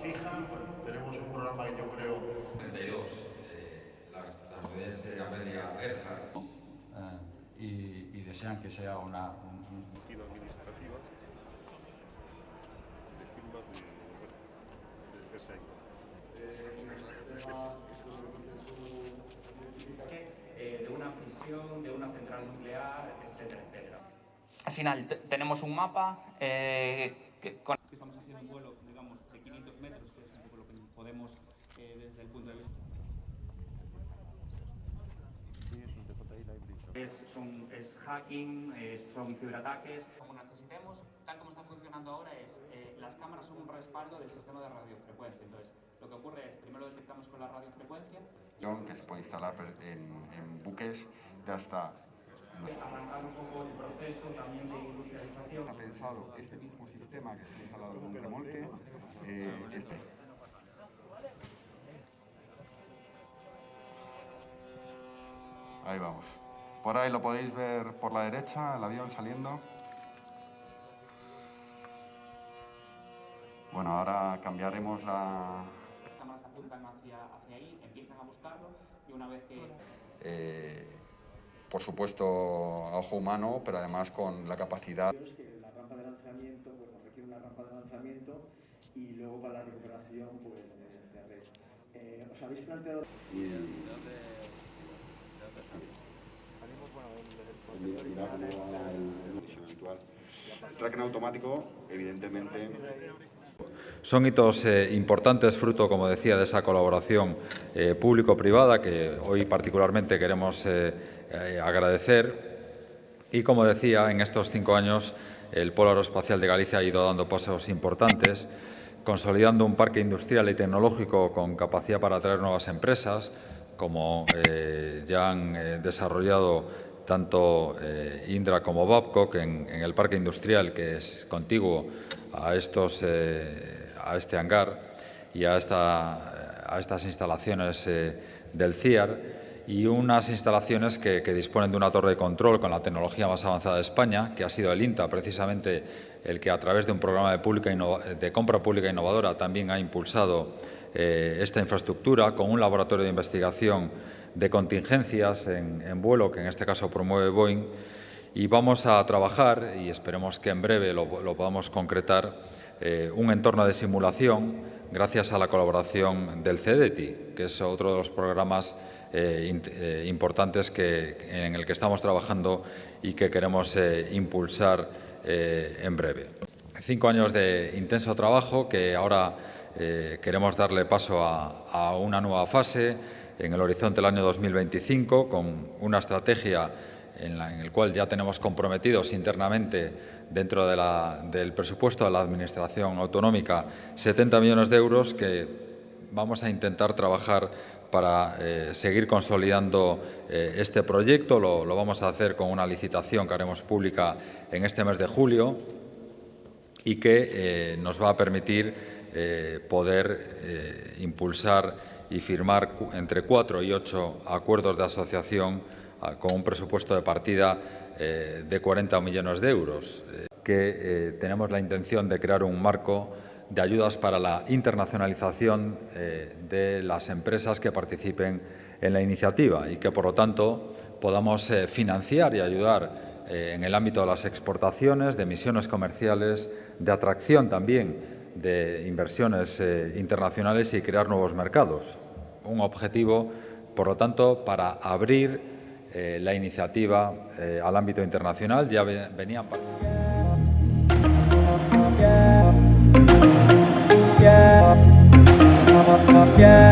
fija. Bueno, tenemos un programa que yo creo... 32, la estadounidense Amelia Earhart. Y desean que sea una... administrativa de firmas de ese año. De una prisión, de una central nuclear, etcétera, etcétera. Al final tenemos un mapa Estamos haciendo un vuelo, digamos, de 500 metros, que es un poco lo que podemos desde el punto de vista. Es hacking, son ciberataques. Como necesitemos, tal como está funcionando ahora, las cámaras son un respaldo del sistema de radiofrecuencia. Entonces, lo que ocurre es, primero lo detectamos con la radiofrecuencia. Que se puede instalar en buques de hasta... Arrancar un poco el proceso también de industrialización. Ha pensado este mismo sistema que se ha instalado en un remolque, Ahí vamos. Por ahí lo podéis ver por la derecha, el avión saliendo. Bueno, ahora cambiaremos la... Las cámaras apuntan hacia ahí, empiezan a buscarlo y una vez que... por supuesto, a ojo humano, pero además con la capacidad... Que la rampa de lanzamiento, bueno, requiere una rampa de lanzamiento y luego para la recuperación, pues, de red. ¿Os habéis planteado...? ¿De dónde el tracking automático, evidentemente... Son hitos importantes, fruto, como decía, de esa colaboración público-privada que hoy particularmente queremos agradecer. Y, como decía, en estos 5 años el Polo Aeroespacial de Galicia ha ido dando pasos importantes, consolidando un parque industrial y tecnológico con capacidad para atraer nuevas empresas, como ya han desarrollado tanto Indra como Babcock en el parque industrial que es contiguo a este hangar y a estas instalaciones del CIAR, y unas instalaciones que disponen de una torre de control con la tecnología más avanzada de España, que ha sido el INTA precisamente el que a través de un programa de compra pública innovadora también ha impulsado esta infraestructura, con un laboratorio de investigación de contingencias en vuelo, que en este caso promueve Boeing, y vamos a trabajar, y esperemos que en breve lo podamos concretar, un entorno de simulación gracias a la colaboración del CEDETI, que es otro de los programas importantes en el que estamos trabajando y que queremos impulsar en breve. 5 años de intenso trabajo que ahora queremos darle paso a una nueva fase en el horizonte del año 2025, con una estrategia en el cual ya tenemos comprometidos internamente dentro del presupuesto de la Administración Autonómica 70 millones de euros que vamos a intentar trabajar para seguir consolidando este proyecto. Lo vamos a hacer con una licitación que haremos pública en este mes de julio y que nos va a permitir poder impulsar y firmar entre 4 y 8 acuerdos de asociación con un presupuesto de partida de 40 millones de euros, que tenemos la intención de crear un marco de ayudas para la internacionalización de las empresas que participen en la iniciativa y que, por lo tanto, podamos financiar y ayudar en el ámbito de las exportaciones, de misiones comerciales, de atracción también de inversiones internacionales y crear nuevos mercados. Un objetivo, por lo tanto, para abrir la iniciativa al ámbito internacional. Ya venían... Yeah.